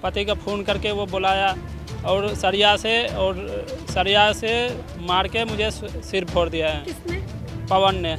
पति का फ़ोन करके वो बुलाया और सरिया से मार के मुझे सिर फोड़ दिया है। किसने? पवन ने,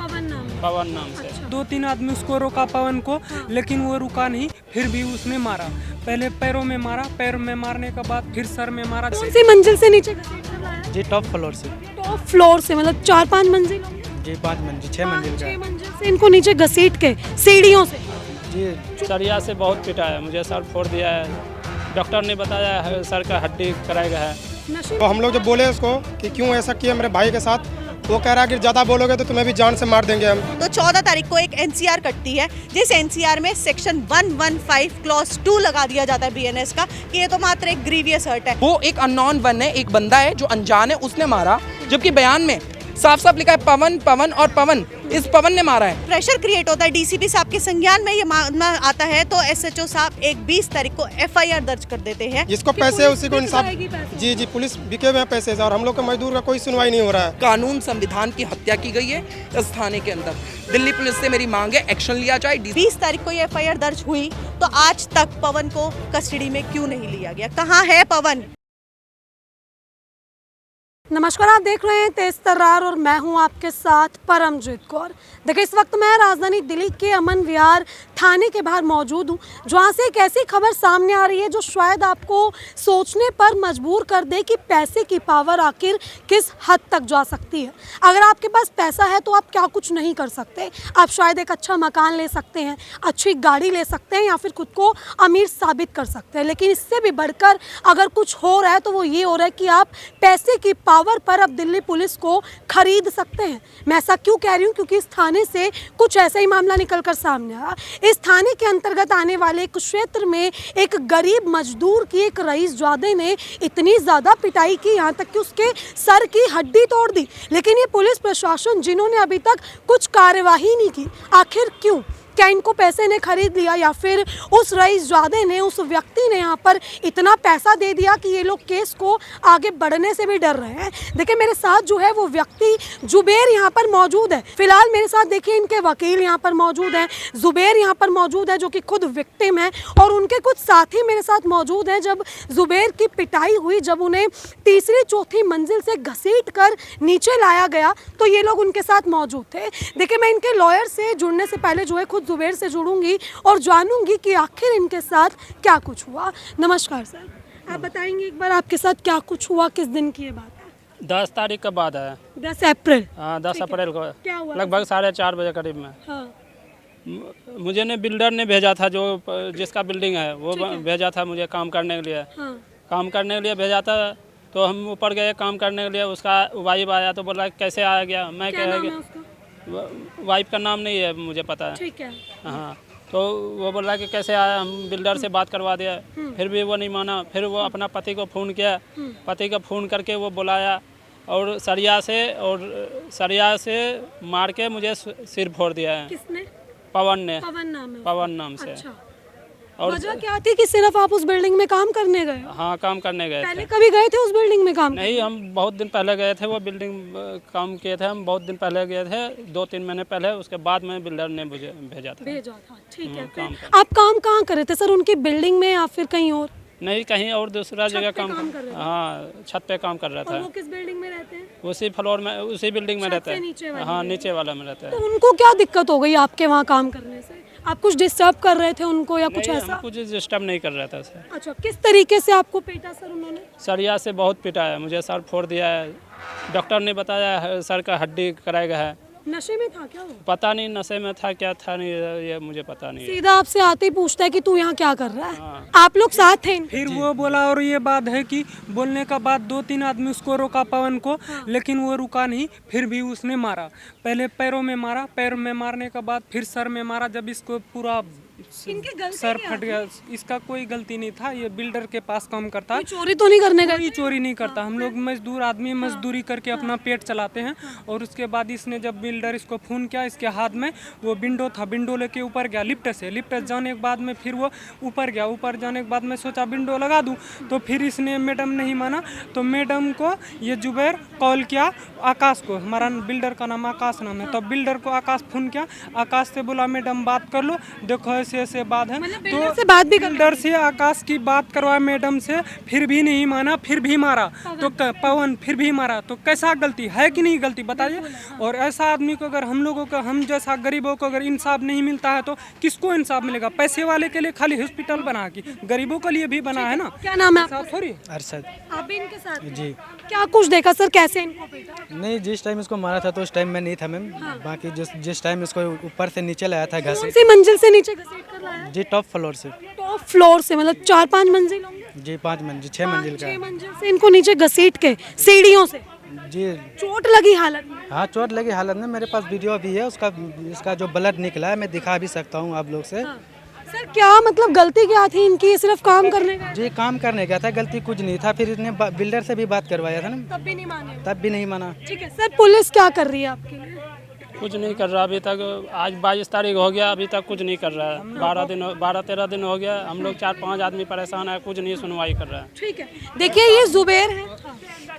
पवन नाम से। अच्छा। 2-3 आदमी उसको रोका पवन को, लेकिन वो रुका नहीं, फिर भी उसने मारा। पहले पैरों में मारा, पैर में मारने के बाद फिर सर में मारा। कौन सी मंजिल से नीचे घसीट कर लाया? जी टॉप फ्लोर से। टॉप फ्लोर से, मतलब 4-5 मंजिल होंगे? जी 5 मंजिल 6 मंजिल का 6 मंजिल से इनको नीचे घसीट के सीढ़ियों से। जी। सरिया से बहुत पिटा है, मुझे सर फोड़ दिया है। डॉक्टर ने बताया है सर का हड्डी कराएगा है। नशे तो हम लोग जब बोले उसको कि क्यों ऐसा किया मेरे भाई के साथ, वो कह रहा है कि ज़्यादा बोलोगे तो तुम्हें भी जान से मार देंगे हम। तो 14 तारीख को एक एनसीआर कटती है, जिस एनसीआर में सेक्शन 115 क्लॉज 2 लगा दिया जाता है बीएनएस का कि ये तो मात्र एक ग्रीवियस हर्ट है। वो एक अननोन वन है, एक बंदा है जो अनजान है, उसने मारा, जबकि बयान में साफ साफ लिखा है पवन पवन और पवन, इस पवन ने मारा है। प्रेशर क्रिएट होता है, डीसीपी साहब के संज्ञान में ये मामला आता है तो एसएचओ साहब एक 20 तारीख को एफआईआर दर्ज कर देते हैं। जिसको पैसे है उसी को इंसाफ। जी जी, पुलिस बिके हुए हैं पैसे से और हम लोग के मजदूर का कोई सुनवाई नहीं हो रहा है। कानून संविधान की हत्या की गई है इस थाने के अंदर। दिल्ली पुलिस से मेरी मांग है एक्शन लिया जाए। 20 तारीख को ये एफआईआर दर्ज हुई तो आज तक पवन को कस्टडी में क्यों नहीं लिया गया? कहाँ है पवन? नमस्कार, आप देख रहे हैं तेज तर्रार और मैं हूं आपके साथ परमजीत कौर। देखिए, इस वक्त मैं राजधानी दिल्ली के अमन विहार थाने के बाहर मौजूद हूं, जहां से एक ऐसी खबर सामने आ रही है जो शायद आपको सोचने पर मजबूर कर दे कि पैसे की पावर आखिर किस हद तक जा सकती है। अगर आपके पास पैसा है तो आप क्या कुछ नहीं कर सकते। आप शायद एक अच्छा मकान ले सकते हैं, अच्छी गाड़ी ले सकते हैं या फिर खुद को अमीर साबित कर सकते हैं, लेकिन इससे भी बढ़कर अगर कुछ हो रहा है तो वो ये हो रहा है कि आप पैसे की पावर पर अब दिल्ली पुलिस को खरीद सकते हैं। मैं ऐसा क्यों कह रही हूँ? क्योंकि इस थाने से कुछ ऐसा ही मामला निकलकर सामने आया। इस थाने के अंतर्गत आने वाले एक क्षेत्र में एक गरीब मजदूर की एक रईसजादे ने इतनी ज़्यादा पिटाई की, यहाँ तक कि उसके सर की हड्डी तोड़ दी। लेकिन ये पुलिस प्रशासन जिन्होंने अभी तक कुछ कार्यवाही नहीं की, आखिर क्यों? क्या इनको पैसे ने खरीद लिया या फिर उस रईसजादे ने, उस व्यक्ति ने यहाँ पर इतना पैसा दे दिया कि ये लोग केस को आगे बढ़ने से भी डर रहे हैं। देखिए, मेरे साथ जो है वो व्यक्ति जुबेर यहाँ पर मौजूद है। फिलहाल मेरे साथ देखिए इनके वकील यहाँ पर मौजूद हैं, जुबेर यहाँ पर मौजूद है जो कि खुद विक्टिम है, और उनके कुछ साथी मेरे साथ मौजूद हैं। जब जुबेर की पिटाई हुई, जब उन्हें तीसरी चौथी मंजिल से घसीट कर नीचे लाया गया तो ये लोग उनके साथ मौजूद थे। देखिए, मैं इनके लॉयर से जुड़ने से पहले जो है खुद जुबेर से जुड़ूंगी और जानूंगी कि आखिर इनके साथ क्या कुछ हुआ। नमस्कार सर, आप बताएंगे एक बार आपके साथ क्या कुछ हुआ, किस दिन की ये बात है? 10 तारीख के बाद है। 10 अप्रैल। हाँ, 10 अप्रैल को क्या हुआ? लगभग 4:30 बजे करीब में। हाँ। मुझे ने बिल्डर ने भेजा था, जो जिसका बिल्डिंग है वो भेजा था मुझे काम करने के लिए। हाँ। काम करने के लिए भेजा था तो हम ऊपर गए काम करने के लिए। उसका वाइफ आया तो बोला कैसे आ गया। मैं क्या कह नाम है गया उसका? वाइफ का नाम नहीं है मुझे पता है। ठीक है। हाँ, तो वो बोला कि कैसे आया। हम बिल्डर से बात करवा दिया, फिर भी वो नहीं माना। फिर वो अपना पति को फ़ोन किया, पति का फ़ोन करके वो बुलाया और सरिया से मार के मुझे सिर फोड़ दिया है। किसने? पवन ने, पवन नाम से। अच्छा। और वजह क्या थी कि सिर्फ आप उस बिल्डिंग में काम करने गए? हाँ, काम करने गए पहले थे। कभी गए थे उस बिल्डिंग में काम? नहीं, हम बहुत दिन पहले गए थे। वो बिल्डिंग काम किए थे, हम बहुत दिन पहले गए थे, 2-3 महीने पहले। उसके बाद में बिल्डर ने मुझे भेजा था। ठीक है। काम फिर आप काम कहाँ कर रहे थे सर? उनकी बिल्डिंग में या फिर कहीं और? नहीं, कहीं और दूसरा जगह काम कर रहे थे? हाँ, छत पे काम कर रहा और वो था। किस बिल्डिंग में रहते हैं? उसी फ्लोर में, उसी बिल्डिंग में छत रहता से नीचे है। वाली हाँ, में? नीचे वाला में रहता तो है। उनको क्या दिक्कत हो गई आपके वहाँ काम करने से? आप कुछ डिस्टर्ब कर रहे थे उनको या कुछ नहीं, ऐसा? हम कुछ डिस्टर्ब नहीं कर रहा था सर। अच्छा, किस तरीके से आपको पीटा सर उन्होंने? सरिया से बहुत पिटा है, मुझे सर फोड़ दिया है। डॉक्टर ने बताया है सर का हड्डी कराएगा है। नशे में था क्या वो? पता नहीं नशे में था क्या था, नहीं ये मुझे पता नहीं है। सीधा आपसे आते ही पूछता है कि तू यहाँ क्या कर रहा है? आप लोग साथ थे इनके? फिर वो बोला, और ये बात है कि बोलने का बाद 2-3 आदमी उसको रोका पवन को, लेकिन वो रुका नहीं, फिर भी उसने मारा। पहले पैरों में मारा, पैर में मारने के बाद फिर सर में मारा। जब इसको पूरा इनकी गलती सर क्या फट गया। इसका कोई गलती नहीं था, ये बिल्डर के पास काम करता है। कोई चोरी तो नहीं करने गए? कोई चोरी नहीं करता। हम लोग मजदूर आदमी मजदूरी करके अपना पेट चलाते हैं। और उसके बाद इसने जब बिल्डर इसको फ़ोन किया, इसके हाथ में वो विंडो था, विंडो लेके ऊपर गया लिफ्ट से जाने के बाद में फिर वो ऊपर गया। ऊपर जाने के बाद में सोचा विंडो लगा दूं, तो फिर इसने मैडम नहीं माना, तो मैडम को ये जुबैर कॉल किया आकाश को। हमारा बिल्डर का नाम आकाश नाम है। तो बिल्डर को आकाश फ़ोन किया, आकाश से बोला मैडम बात कर लो, देखो ऐसे ऐसे बात है। बिल्डर से बात भी कर बिल्डर से आकाश की बात करवाया मैडम से, फिर भी नहीं माना, फिर भी मारा। तो पवन फिर भी मारा, तो कैसा गलती है कि नहीं गलती बताइए। और ऐसा आदमी को अगर हम लोगों को, हम जैसा गरीबों को अगर इंसाफ नहीं मिलता है तो किसको इंसाफ मिलेगा? पैसे वाले के लिए खाली हॉस्पिटल बना के, गरीबों के लिए भी बना है ना। क्या नाम है आपका? साफ थोड़ी। अरशद। आप भी इनके साथ थे? जी। क्या कुछ देखा सर, कैसे इनको पीटा? नहीं, जिस टाइम इसको मारा था तो उस टाइम में नहीं था मैम। बाकी जिस टाइम इसको ऊपर से नीचे लाया था कौन घसीट। सी मंजिल से नीचे घसीट कर लाया? जी, टॉप फ्लोर से। टॉप फ्लोर से, मतलब 4-5 मंजिल होंगे? जी, 5 मंजिल 6 मंजिल का 6 है। मंजिल से इनको नीचे घसीट के सीढ़ियों से। जी चोट लगी हालत में? हाँ, चोट लगी हालत में। मेरे पास वीडियो भी है उसका, इसका जो ब्लड निकला है मैं दिखा भी सकता हूँ आप लोग से। सर क्या मतलब गलती क्या थी इनकी? सिर्फ काम करने का? जी, काम करने का था, गलती कुछ नहीं था। फिर इसने बिल्डर से भी बात करवाया था ना, तब भी नहीं माने? तब भी नहीं माना। ठीक है सर, पुलिस क्या कर रही है आपके लिए? कुछ नहीं कर रहा अभी तक। आज 22 तारीख हो गया, अभी तक कुछ नहीं कर रहा है। 12-13 दिन हो गया। हम लोग 4-5 आदमी परेशान है, कुछ नहीं सुनवाई कर रहा है। ठीक है, देखिए ये जुबैर है।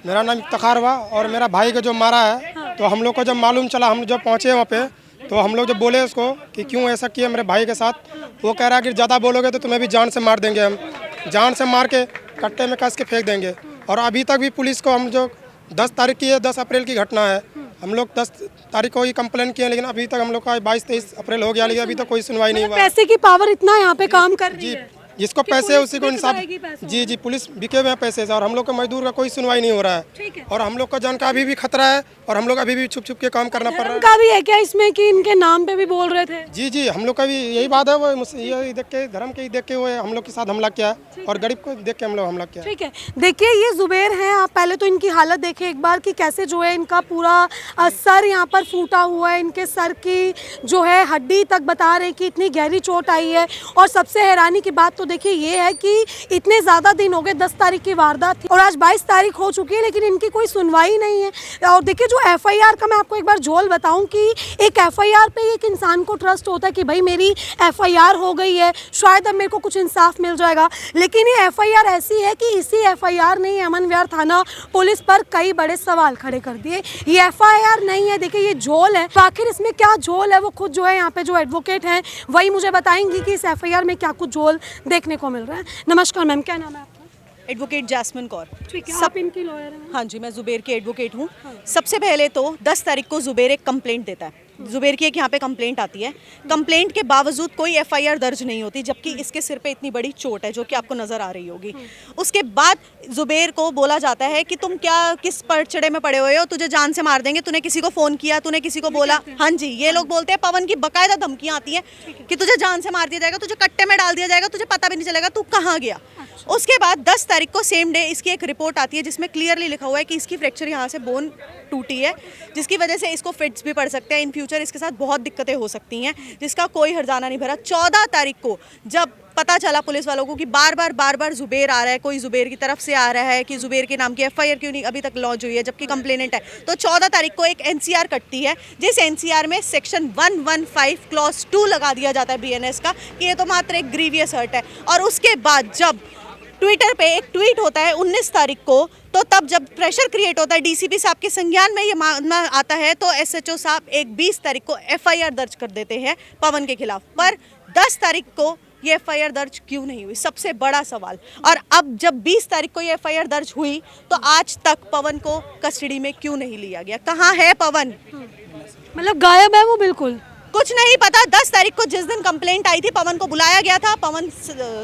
मेरा नाम इफ्तिखार हुआ और मेरा भाई को जो मारा है, तो हम लोग को जब मालूम चला, हम जब पहुँचे वहाँ पे, तो हम लोग जब बोले उसको कि क्यों ऐसा किया मेरे भाई के साथ, वो कह रहा है कि ज़्यादा बोलोगे तो तुम्हें भी जान से मार देंगे, हम जान से मार के कट्टे में कस के फेंक देंगे। और अभी तक भी पुलिस को हम जो 10 तारीख की है, 10 अप्रैल की घटना है, हम लोग 10 तारीख को ही कंप्लेन किए, लेकिन अभी तक हम लोग का 22-23 अप्रैल हो गया, लेकिन अभी तक कोई सुनवाई नहीं हुआ। पैसे की पावर इतना यहाँ पे काम कर रही है जिसको कि पैसे है पुलिस उसी को बिक इंसाफ। जाएगी पैसों जी, पुलिस बिके हुए हैं पैसे से, और हम लोग का मजदूर का कोई सुनवाई नहीं हो रहा ठीक है। है। और हम लोग का जान का अभी भी खतरा है, और हम लोग अभी भी छुप छुप के काम करना पड़ रहा है। का भी है क्या इसमें कि इनके नाम पे भी बोल रहे थे? जी, हम लोग का भी यही बात है। वो ये देख के, धर्म के ही देख के वो हम लोग के साथ हमला किया है, और गरीब को देख के हम लोग हमला किया है। ठीक है, देखिए ये जुबैर हैं। आप पहले तो इनकी हालत देखिए एक बार कि कैसे जो है इनका पूरा सर यहाँ पर फूटा हुआ है। इनके सर की जो है हड्डी तक बता रहे हैं कि इतनी गहरी चोट आई है। और सबसे हैरानी की बात तो देखिए ये है कि इतने ज़्यादा दिन हो गए, 10 तारीख की वारदात थी और आज 22 तारीख हो चुकी है, लेकिन इनकी कोई सुनवाई नहीं है। और देखिए जो FIR का मैं आपको एक बार झोल बताऊं कि एक FIR पे एक इंसान को ट्रस्ट होता है कि भाई मेरी FIR हो गई है, शायद अब मेरे को कुछ इंसाफ मिल जाएगा। लेकिन ये FIR ऐसी है कि इसी FIR ने अमन विहार थाना पुलिस पर कई बड़े सवाल खड़े कर दिए। ये FIR नहीं है, देखिए ये झोल है। तो आखिर इसमें क्या झोल है, वो खुद जो है यहाँ पे जो एडवोकेट हैं वही मुझे बताएंगी कि इस FIR में क्या कुछ झोल देखने को मिल रहा है। नमस्कार मैम, क्या नाम है आपका? Advocate Jasmine Kaur. ठीक है, आप इनकी लॉयर हैं? हाँ जी, मैं जुबैर की एडवोकेट हूँ। सबसे पहले तो 10 तारीख को जुबैर एक कंप्लेंट देता है। जुबैर की एक यहाँ पे कंप्लेंट आती है। कंप्लेंट के बावजूद कोई FIR दर्ज नहीं होती, जबकि इसके सिर पे इतनी बड़ी चोट है जो कि आपको नज़र आ रही होगी। उसके बाद जुबैर को बोला जाता है कि तुम क्या किस पड़चड़े में पड़े हुए हो, तुझे जान से मार देंगे, तूने किसी को फ़ोन किया, तूने किसी को बोला। हाँ जी, ये लोग बोलते हैं। पवन की बाकायदा धमकियाँ आती हैं कि तुझे जान से मार दिया जाएगा, तुझे कट्टे में डाल दिया जाएगा, तुझे पता भी नहीं चलेगा तू कहाँ गया। उसके बाद 10 तारीख को सेम डे इसकी एक रिपोर्ट आती है जिसमें क्लियरली लिखा हुआ है कि इसकी फ्रैक्चर यहाँ से बोन टूटी है, जिसकी वजह से इसको फिट्स भी पड़ सकते हैं। इन फ्यूचर इसके साथ बहुत दिक्कतें हो सकती हैं, जिसका कोई हर्जाना नहीं भरा। 14 तारीख को जब पता चला पुलिस वालों को कि बार बार जुबैर आ रहा है, कोई जुबैर की तरफ से आ रहा है कि जुबैर के नाम की FIR क्यों नहीं अभी तक लॉन्च हुई है जबकि कंप्लेनेंट है, तो 14 तारीख को एक NCR कटती है, जिस NCR में सेक्शन 115 क्लॉज 2 लगा दिया जाता है BNS का कि ये तो मात्र एक ग्रीवियस हर्ट है। और उसके बाद जब ट्विटर पे एक ट्वीट होता है 19 तारीख को, तो तब जब प्रेशर क्रिएट होता है, DCP साहब के संज्ञान में ये मामला आता है, तो SHO साहब एक 20 तारीख को FIR दर्ज कर देते हैं पवन के खिलाफ। पर 10 तारीख को ये FIR दर्ज क्यों नहीं हुई, सबसे बड़ा सवाल। और अब जब 20 तारीख को ये FIR दर्ज हुई तो आज तक पवन को कस्टडी में क्यों नहीं लिया गया? कहाँ है पवन? मतलब गायब है वो बिल्कुल, कुछ नहीं पता। 10 तारीख को जिस दिन कंप्लेंट आई थी, पवन को बुलाया गया था, पवन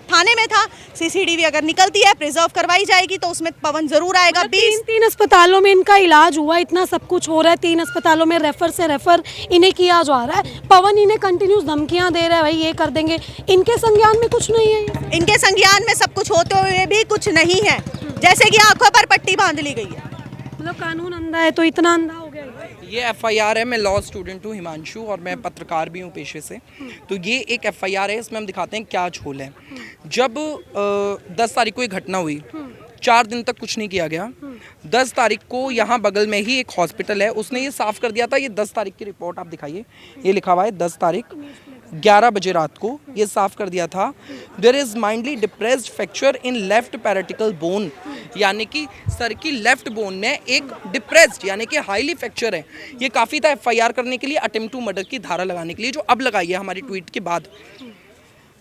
थाने में था। CCTV अगर निकलती है, प्रिजर्व करवाई जाएगी तो उसमें पवन जरूर आएगा। 3 अस्पतालों में इनका इलाज हुआ, इतना सब कुछ हो रहा है, 3 अस्पतालों में रेफर से रेफर इन्हें किया जा रहा है। पवन इन्हें कंटिन्यूस धमकियां दे रहा है, भाई ये कर देंगे। इनके संज्ञान में कुछ नहीं है, इनके संज्ञान में सब कुछ होते हुए भी कुछ नहीं है, जैसे कि आंखों पर पट्टी बांध ली गई है। मतलब कानून अंधा है तो इतना अंधा हो गया। ये FIR है। मैं लॉ स्टूडेंट हूँ हिमांशु, और मैं पत्रकार भी हूँ पेशे से। तो ये एक FIR है, इसमें हम दिखाते हैं क्या झोल है। जब 10 तारीख को ये घटना हुई, 4 दिन तक कुछ नहीं किया गया। 10 तारीख को यहाँ बगल में ही एक हॉस्पिटल है, उसने ये साफ कर दिया था। ये 10 तारीख की रिपोर्ट आप दिखाइए, ये लिखा हुआ है 10 तारीख 11 बजे रात को ये साफ कर दिया था। There is mildly depressed fracture in left parietal bone, यानी कि सर की लेफ्ट बोन में एक डिप्रेस्ड यानी कि हाईली फ्रैक्चर है। ये काफ़ी था FIR करने के लिए, अटेम्प्ट टू मर्डर की धारा लगाने के लिए, जो अब लगाई है हमारी ट्वीट के बाद।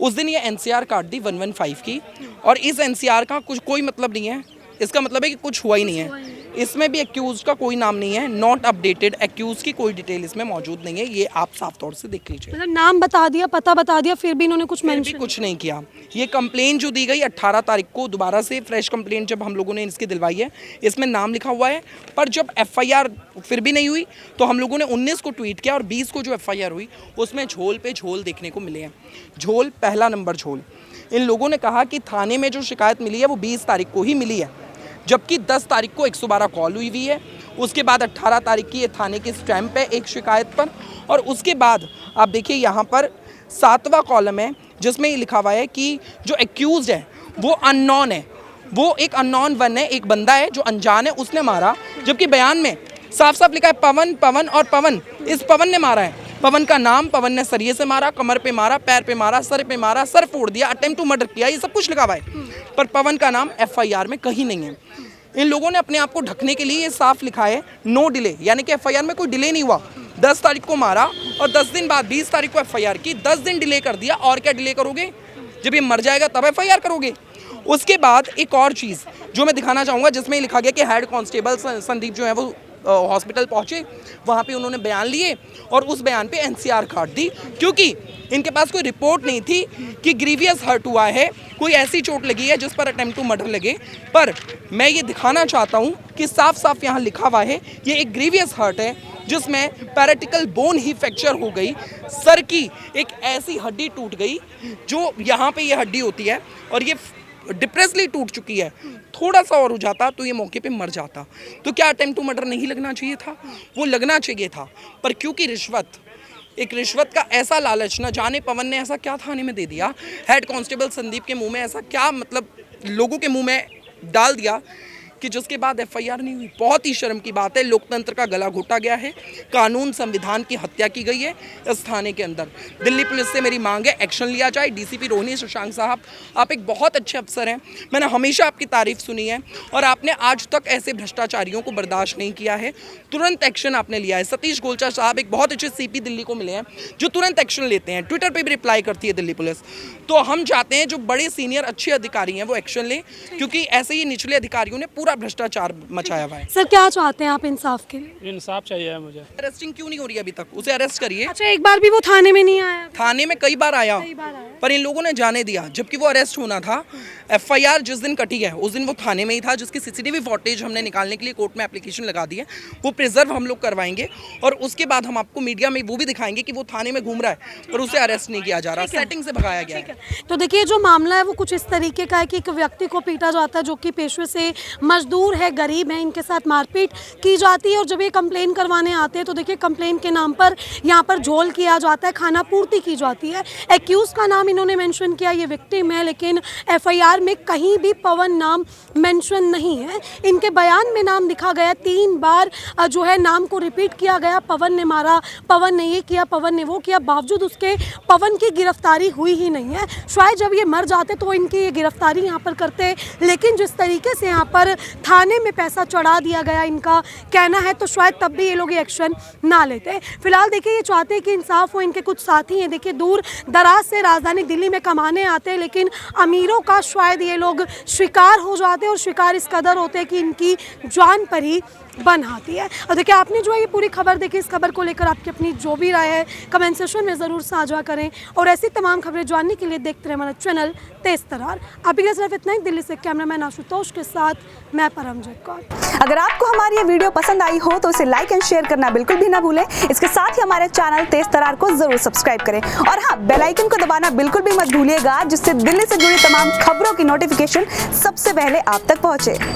उस दिन ये एनसीआर काट दी 115 की, और इस एनसीआर का कुछ कोई मतलब नहीं है। इसका मतलब है कि कुछ हुआ ही नहीं है। इसमें भी एक्यूज का कोई नाम नहीं है, नॉट अपडेटेड, एक्यूज की कोई डिटेल इसमें मौजूद नहीं है। ये आप साफ तौर से देख लीजिए। मतलब नाम बता दिया, पता बता दिया, फिर भी इन्होंने कुछ फिर भी मेंशन कुछ नहीं किया। ये कंप्लेन जो दी गई 18 तारीख को, दोबारा से फ्रेश कंप्लेन जब हम लोगों ने इसकी दिलवाई है, इसमें नाम लिखा हुआ है, पर जब एफआईआर फिर भी नहीं हुई तो हम लोगों ने 19 को ट्वीट किया, और 20 को जो एफआईआर हुई उसमें झोल पे झोल देखने को मिले हैं। झोल, पहला नंबर झोल, इन लोगों ने कहा कि थाने में जो शिकायत मिली है वो 20 तारीख को ही मिली है, जबकि 10 तारीख को 112 कॉल हुई है। उसके बाद 18 तारीख की ये थाने की स्टैंप है एक शिकायत पर, और उसके बाद आप देखिए यहाँ पर 7वां कॉलम है जिसमें ये लिखा हुआ है कि जो एक्यूज है वो अननोन है, वो एक अननोन वन है, एक बंदा है जो अनजान है, उसने मारा। जबकि बयान में साफ साफ लिखा है पवन, पवन और पवन। इस पवन ने मारा है, पवन का नाम, पवन ने सरिये से मारा, कमर पे मारा, पैर पे मारा, सर पे मारा, सर फोड़ दिया, अटेम्प्ट टू मर्डर किया, ये सब कुछ लिखा हुआ है, पर पवन का नाम एफआईआर में कहीं नहीं है। इन लोगों ने अपने आप को ढकने के लिए ये साफ लिखा है नो डिले, यानी कि एफआईआर में कोई डिले नहीं हुआ। 10 तारीख को मारा और 10 दिन बाद 20 तारीख को एफआईआर की, 10 दिन डिले कर दिया। और क्या डिले करोगे? जब ये मर जाएगा तब एफआईआर करोगे। उसके बाद एक और चीज़ जो मैं दिखाना चाहूँगा, जिसमें लिखा गया कि हेड कांस्टेबल संदीप जो है वो हॉस्पिटल पहुँचे, वहाँ पे उन्होंने बयान लिए और उस बयान पे एनसीआर काट दी, क्योंकि इनके पास कोई रिपोर्ट नहीं थी कि ग्रीवियस हर्ट हुआ है, कोई ऐसी चोट लगी है जिस पर अटेम्प्ट टू मर्डर लगे। पर मैं ये दिखाना चाहता हूँ कि साफ साफ यहाँ लिखा हुआ है ये एक ग्रीवियस हर्ट है जिसमें पैराटिकल बोन ही फ्रैक्चर हो गई, सर की एक ऐसी हड्डी टूट गई जो यहाँ पे ये हड्डी होती है, और ये डिप्रेसली टूट चुकी है। थोड़ा सा और हो जाता तो ये मौके पे मर जाता। तो क्या अटेम्प्ट टू मर्डर नहीं लगना चाहिए था? वो लगना चाहिए था, पर क्योंकि एक रिश्वत का ऐसा लालच, न जाने पवन ने ऐसा क्या थाने में दे दिया, हेड कांस्टेबल संदीप के मुंह में ऐसा क्या, मतलब लोगों के मुंह में डाल दिया कि जिसके बाद एफआईआर नहीं हुई। बहुत ही शर्म की बात है, लोकतंत्र का गला घोटा गया है, कानून संविधान की हत्या की गई है इस थाने के अंदर। दिल्ली पुलिस से मेरी मांग है एक्शन लिया जाए। डीसीपी रोहिणी शशांक साहब, आप एक बहुत अच्छे अफसर हैं, मैंने हमेशा आपकी तारीफ सुनी है और आपने आज तक ऐसे भ्रष्टाचारियों को बर्दाश्त नहीं किया है, तुरंत एक्शन आपने लिया है। सतीश गोलचा साहब एक बहुत अच्छे सीपी दिल्ली को मिले हैं जो तुरंत एक्शन लेते हैं, ट्विटर पर भी रिप्लाई करती है दिल्ली पुलिस। तो हम चाहते हैं जो बड़े सीनियर अच्छे अधिकारी हैं वो एक्शन लें, क्योंकि ऐसे ही निचले अधिकारियों ने पूरा भ्रष्टाचार मचाया हुआ है। सर क्या चाहते हैं आप इंसाफ के लिए? इंसाफ चाहिए मुझे। अरेस्टिंग क्यों नहीं हो रही अभी तक? उसे अरेस्ट करिए। अच्छा, एक बार भी वो थाने में नहीं आया? थाने में कई बार आया, पर इन लोगों ने जाने दिया, जबकि वो अरेस्ट होना था। एफआईआर जिस दिन कटी है उस दिन वो थाने में ही था, जिसकी सीसीटीवी फुटेज हमने निकालने के लिए कोर्ट में एप्लीकेशन लगा दी है, वो प्रिजर्व हम लोग करवाएंगे और उसके बाद हम आपको मीडिया में वो भी दिखाएंगे कि वो थाने में घूम रहा है पर उसे अरेस्ट नहीं किया जा रहा, सेटिंग से भगाया गया है। तो देखिए जो मामला है वो कुछ इस तरीके का है कि एक व्यक्ति को पीटा जाता है जो कि पेशे से मजदूर है, गरीब है, इनके साथ मारपीट की जाती है और जब ये कंप्लेन करवाने आते हैं तो देखिए कंप्लेन के नाम पर यहाँ पर झोल किया जाता है, खाना पूर्ति की जाती है। एक्यूज का नाम इन्होंने मेंशन किया, ये विक्टिम है, लेकिन एफआईआर में कहीं भी पवन नाम मेंशन नहीं है। इनके बयान में नाम लिखा गया, 3 बार जो है नाम को रिपीट किया गया, पवन ने मारा, पवन ने ये किया, पवन ने वो किया, बावजूद उसके पवन की गिरफ्तारी हुई ही नहीं है। शायद जब ये मर जाते तो इनकी ये गिरफ्तारी यहाँ पर करते, लेकिन जिस तरीके से यहाँ पर थाने में पैसा चढ़ा दिया गया इनका कहना है, तो शायद तब भी ये लोग ये एक्शन ना लेते। फिलहाल देखिए ये चाहते हैं कि इंसाफ हो। इनके कुछ साथी हैं देखिए दूर दराज से राजधानी दिल्ली में कमाने आते हैं, लेकिन अमीरों का शायद ये लोग शिकार हो जाते हैं और शिकार इस कदर होते हैं कि इनकी जान पर ही बन आती है। और देखिए आपने जो है ये पूरी खबर देखी, इस खबर को लेकर आपकी अपनी जो भी राय है कमेंट सेक्शन में ज़रूर साझा करें और ऐसी तमाम खबरें जानने के लिए देखते रहे हमारा चैनल तेज तरार। अभी के सिर्फ इतना ही। दिल्ली से कैमरामैन आशुतोष के साथ मैं परमजीत कौर। अगर आपको हमारी ये वीडियो पसंद आई हो तो इसे लाइक एंड शेयर करना बिल्कुल भी ना भूलें। इसके साथ ही हमारे चैनल तेज तरार को जरूर सब्सक्राइब करें और हाँ, बेल आइकन को दबाना बिल्कुल भी मत भूलिएगा, जिससे दिल्ली से जुड़ी तमाम खबरों की नोटिफिकेशन सबसे पहले आप तक पहुंचे।